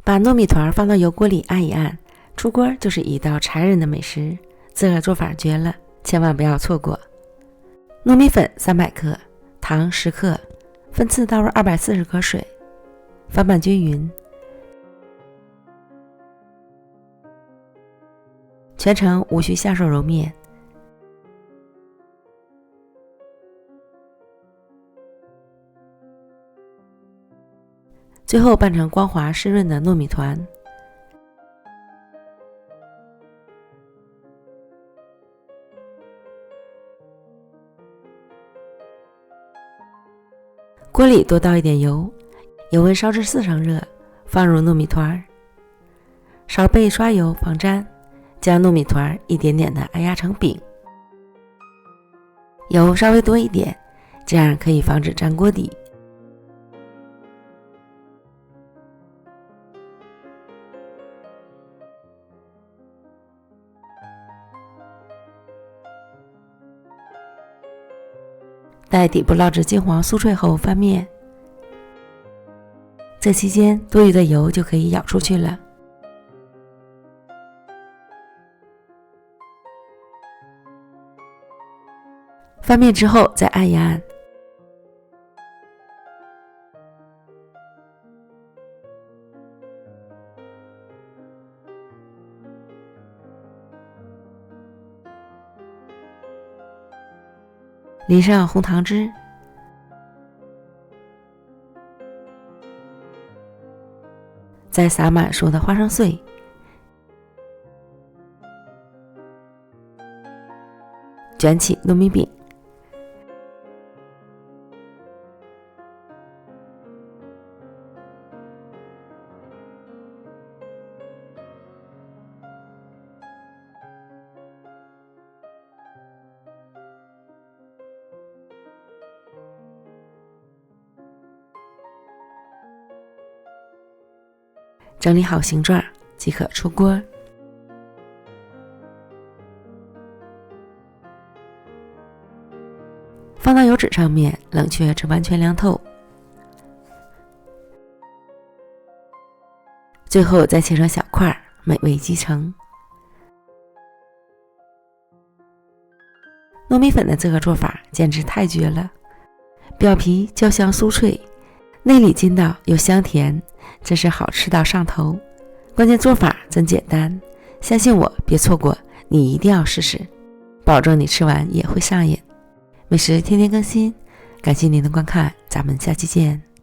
把糯米团放到油锅里按一按，出锅就是一道馋人的美食。这个做法绝了，千万不要错过。糯米粉300克，糖10克，分次倒入240克水，翻拌均匀。全程无需下手揉面。最后拌成光滑湿润的糯米团。锅里多倒一点油，油温烧至4成热，放入糯米团，勺背刷油防粘，将糯米团一点点的按压成饼。油稍微多一点，这样可以防止粘锅底。待底部烙至金黄酥脆后翻面，这期间多余的油就可以舀出去了。翻面之后再按一按。淋上红糖汁，再撒满熟的花生碎，卷起糯米饼。整理好形状即可出锅。放到油纸上面冷却至完全凉透，最后再切成小块，美味即成。糯米粉的这个做法简直太绝了，表皮焦香酥脆，内里筋道又香甜，真是好吃到上头。关键做法真简单，相信我，别错过，你一定要试试，保证你吃完也会上瘾。美食天天更新，感谢您的观看，咱们下期见。